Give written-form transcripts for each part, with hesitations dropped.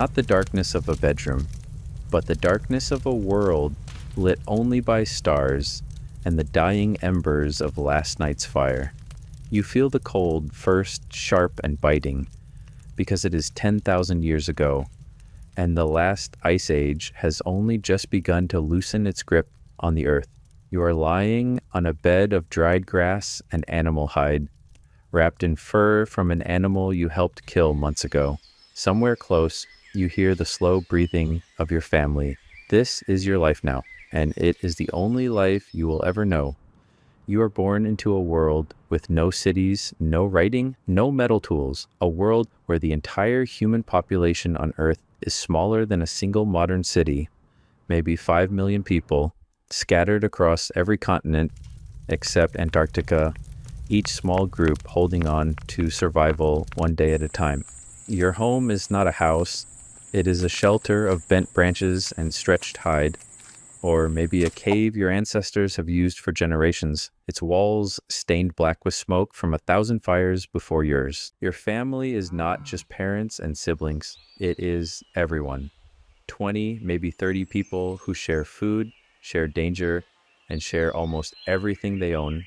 Not the darkness of a bedroom, but the darkness of a world lit only by stars and the dying embers of last night's fire. You feel the cold, first sharp and biting, because it is 10,000 years ago, and the last ice age has only just begun to loosen its grip on the earth. You are lying on a bed of dried grass and animal hide, wrapped in fur from an animal you helped kill months ago. Somewhere close, you hear the slow breathing of your family. This is your life now, and it is the only life you will ever know. You are born into a world with no cities, no writing, no metal tools, a world where the entire human population on Earth is smaller than a single modern city, maybe 5 million people, scattered across every continent except Antarctica, each small group holding on to survival one day at a time. Your home is not a house, it is a shelter of bent branches and stretched hide, or maybe a cave your ancestors have used for generations, its walls stained black with smoke from 1,000 fires before yours. Your family is not just parents and siblings, it is everyone. 20, maybe 30 people who share food, share danger, and share almost everything they own,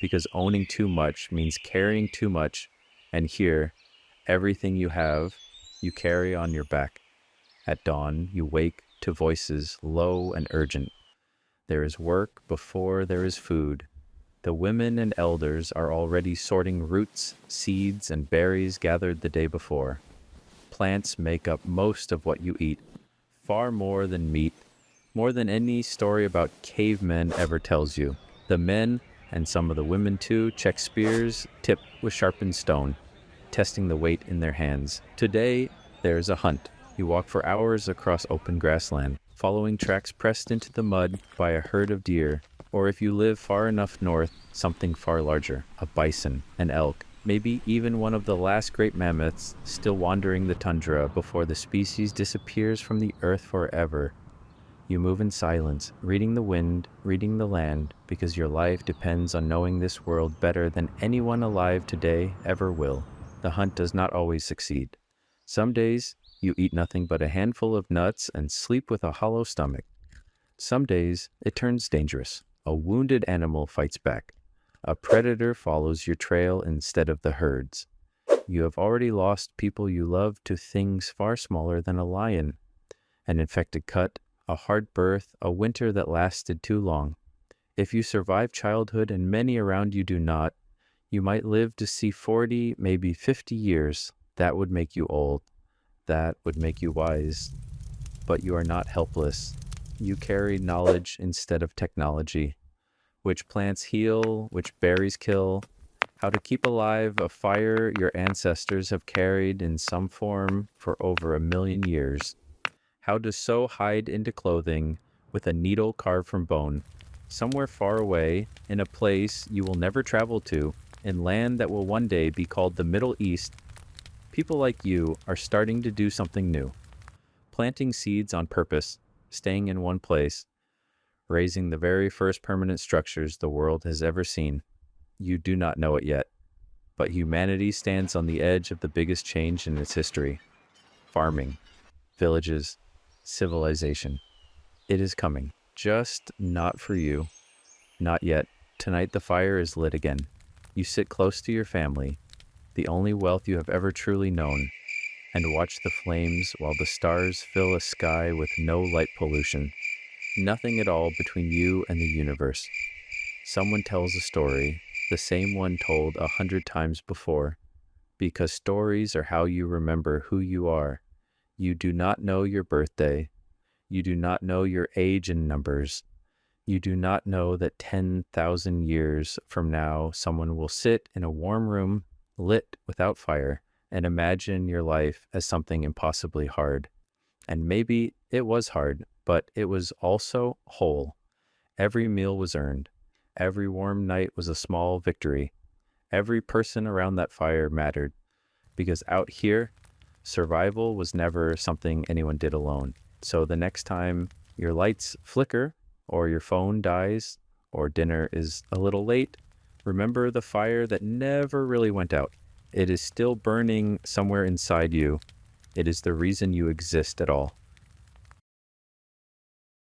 because owning too much means carrying too much, and here, everything you have, you carry on your back. At dawn, you wake to voices low and urgent. There is work before there is food. The women and elders are already sorting roots, seeds, and berries gathered the day before. Plants make up most of what you eat, far more than meat, more than any story about cavemen ever tells you. The men, and some of the women too, check spears tipped with sharpened stone, testing the weight in their hands. Today, there's a hunt. You walk for hours across open grassland, following tracks pressed into the mud by a herd of deer, or if you live far enough north, something far larger, a bison, an elk, maybe even one of the last great mammoths still wandering the tundra before the species disappears from the earth forever. You move in silence, reading the wind, reading the land, because your life depends on knowing this world better than anyone alive today ever will. The hunt does not always succeed. Some days, you eat nothing but a handful of nuts and sleep with a hollow stomach. Some days, it turns dangerous. A wounded animal fights back. A predator follows your trail instead of the herds. You have already lost people you love to things far smaller than a lion. An infected cut, a hard birth, a winter that lasted too long. If you survive childhood and many around you do not, you might live to see 40, maybe 50 years. That would make you old. That would make you wise. But you are not helpless. You carry knowledge instead of technology. Which plants heal, which berries kill, how to keep alive a fire your ancestors have carried in some form for over 1 million years. How to sew hide into clothing with a needle carved from bone, somewhere far away, in a place you will never travel to, in land that will one day be called the Middle East. People like you are starting to do something new, planting seeds on purpose, staying in one place, raising the very first permanent structures the world has ever seen. You do not know it yet, but humanity stands on the edge of the biggest change in its history. Farming, villages, civilization. It is coming, just not for you. Not yet. Tonight the fire is lit again. You sit close to your family, the only wealth you have ever truly known, and watch the flames while the stars fill a sky with no light pollution. Nothing at all between you and the universe. Someone tells a story, the same one told 100 times before, because stories are how you remember who you are. You do not know your birthday. You do not know your age in numbers. You do not know that 10,000 years from now, someone will sit in a warm room, lit without fire, and imagine your life as something impossibly hard. And maybe it was hard, but it was also whole. Every meal was earned. Every warm night was a small victory. Every person around that fire mattered, because out here, survival was never something anyone did alone. So the next time your lights flicker, or your phone dies, or dinner is a little late, remember the fire that never really went out. It is still burning somewhere inside you. It is the reason you exist at all.